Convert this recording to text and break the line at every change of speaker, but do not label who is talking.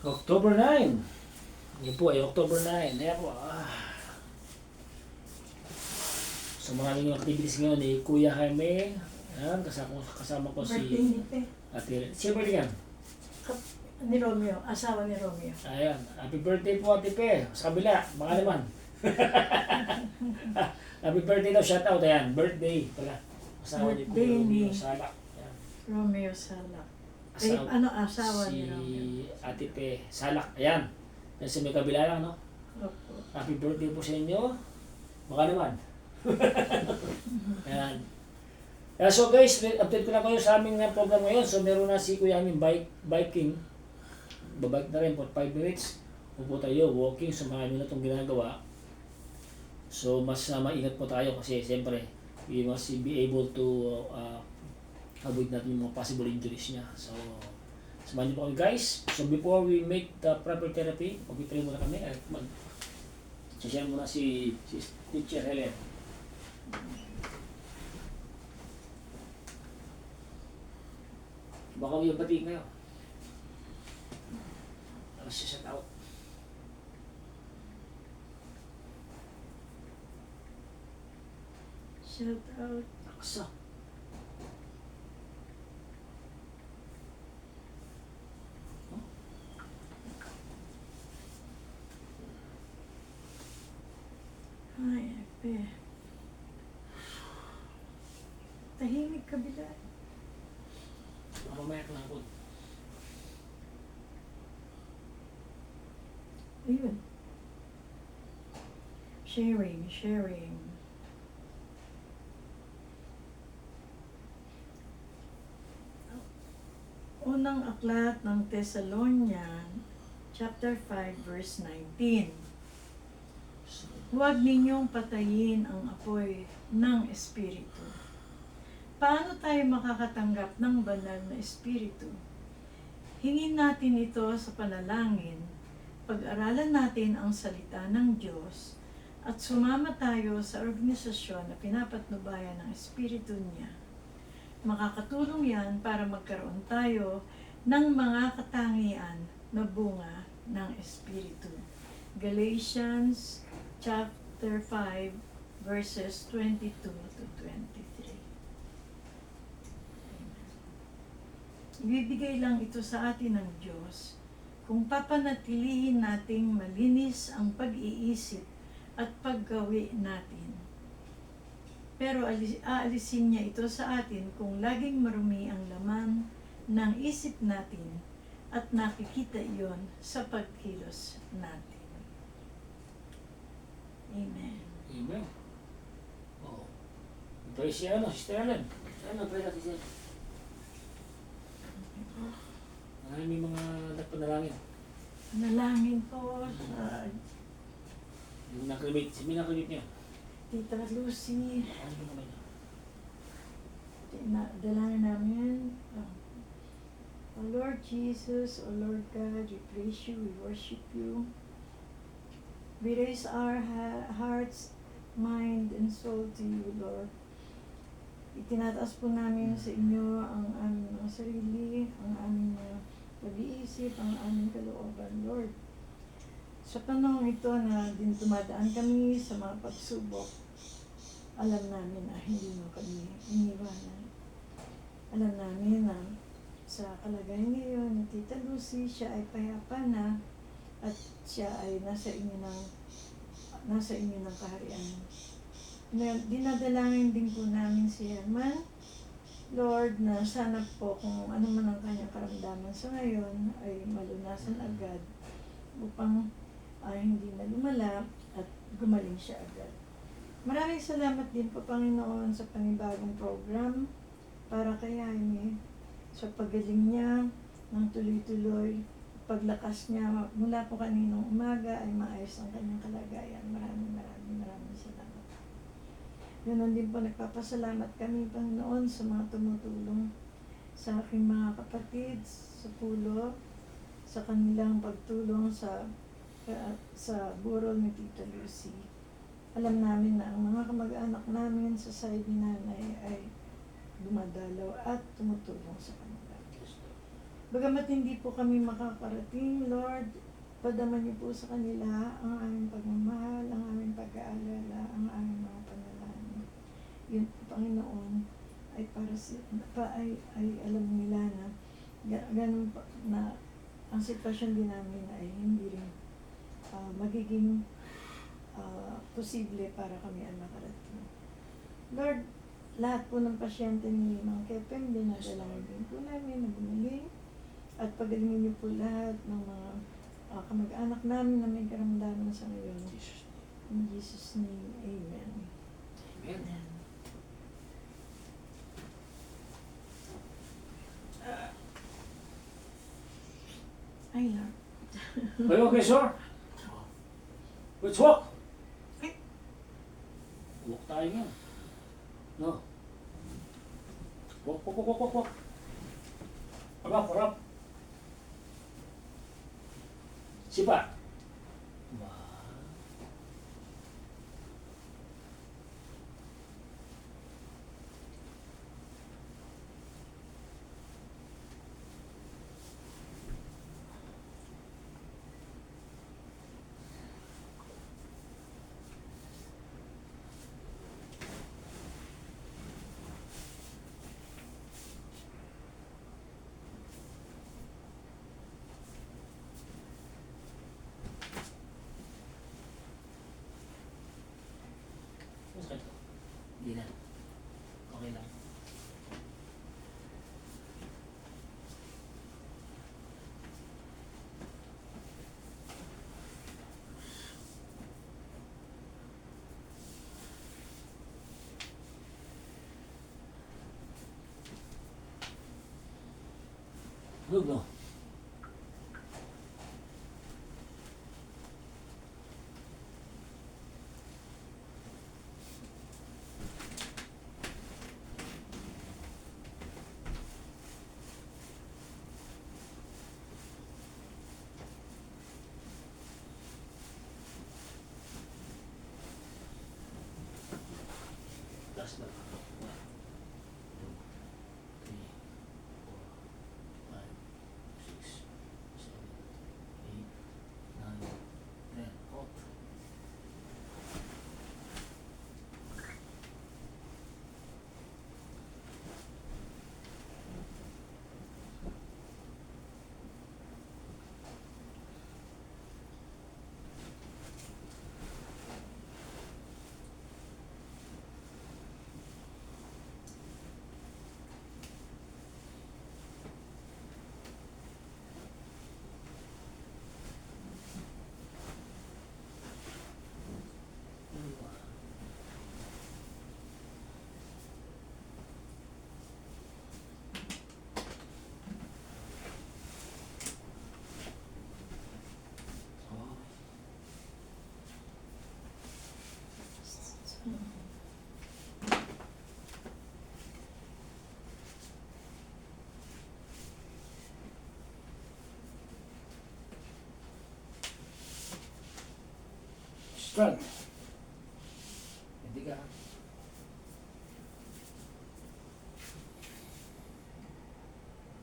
October 9. Yun po ay October 9. Ayan po. So maraming activities ngayon ni Kuya Jaime. Ayan, kasama ko si
Birthday ni Pe.
Ate. Sino birthday yan?
Ni Romeo, asawa ni Romeo.
Ayan. Happy birthday po Ate Pe. Sa kabila. Baka naman. Happy birthday daw. Shout out. Ayan. Birthday pala. Asawa ni Kuya Romeo Salak. Ayan.
Romeo Salak. Ay,
Asawa,
asawa
si
ni Romeo?
Ate Pe Salak. Ayan. Yan sa may kabila lang, no?
Opo.
Happy birthday po sa inyo. Baka naman. Ayan. So guys, update ko na kayo sa aming program ngayon. So meron na si Kuya aming biking. Babike na rin for 5 minutes. Upo tayo, walking. So marami na itong ginagawa. So mas maingat po tayo kasi siyempre we must be able to avoid natin yung mga possible injuries niya. So samahan niyo po kami guys. So before we make the proper therapy, mag-pray muna kami at share muna si Teacher Helen. Baka yung batiin kayo. Alas siya sa tao.
Shout out.
Aksa.
Ay, Pe. Tahimik kabila.
Mamaya ka lang po.
Ayun. Sharing. Unang aklat ng Thessalonian, chapter 5, verse 19. Huwag ninyong patayin ang apoy ng Espiritu. Paano tayo makakatanggap ng banal na Espiritu? Hingin natin ito sa panalangin, pag-aralan natin ang salita ng Diyos, at sumama tayo sa organisasyon na pinapatnubayan ng Espiritu niya. Makakatulong yan para magkaroon tayo ng mga katangian na bunga ng Espiritu. Galatians chapter 5 verses 22 to 23. Ibibigay lang ito sa atin ng Diyos kung papanatilihin nating malinis ang pag-iisip at paggawi natin. Pero aalisin niya ito sa atin kung laging marumi ang laman ng isip natin at nakikita iyon sa pagkilos natin. Amen.
Amen. Oo. Pray siya Sister Helen. Pray natin siya. May mga nagpanalangin.
Panalangin po sa
Yung nakrimit. Sino nakrimit niya?
Tita Lucy.
Ano yung naman niya?
Dalangin namin. O Lord Jesus, O Lord God, we praise you, we worship you. We raise our hearts, mind, and soul to you, Lord. Itinataas po namin sa inyo ang aming mga sarili, ang aming pag-iisip, ang aming kalooban, Lord. Sa panahon ito na din dumadaan kami sa mga pagsubok, alam namin na hindi mo kami iniwanan. Alam namin na sa kalagayan ngayon ni Tita Lucy, siya ay payapa na at siya ay nasa inyo ng kaharian. Dinadalangin din po namin si Herman, Lord, na sana po kung ano man ang kanyang karamdaman sa ngayon ay malunasan agad upang hindi na lumala at gumaling siya agad. Maraming salamat din po, Panginoon, sa panibagong program para kay Jaime, sa pagaling niya ng tuloy-tuloy, paglakas niya mula po kaninong umaga ay maayos ang kanyang kalagayan. Maraming salamat. Ganon din po nagpapasalamat kami, Panginoon, sa mga tumutulong sa aking mga kapatid sa pulo, sa kanilang pagtulong sa burol ni Tita Lucy. Alam namin na ang mga kamag-anak namin sa side ni Nanay ay dumadalaw at tumutulong sa kanila. Bagamat hindi po kami makakarating, Lord, padaman niyo po sa kanila ang aming pagmamahal, ang aming pag-aalala, ang aming mga panalangin. Yun po, Panginoon, ay para ay alam nila na ganun pa, na ang sitwasyon din namin ay hindi rin magiging posible para kami ang makarating. Lord, lahat po ng pasyente ni Mang Kepeng, dinadalangin din po namin na gumaling at pagalingin niyo po lahat ng mga kamag-anak namin na may karamdaman sa ngayon. In Jesus' name, Amen.
Amen.
Ay, Lord.
Are you okay, sir? Let's walk. Walk tayo nga. No. Walk. Harap. Sipa. Masakit ko. Hindi na. Okay lang. Good, no? Last na. 1, 2, 3, 4, 5, 6, 7, 8, 9, 10. Out. Strength.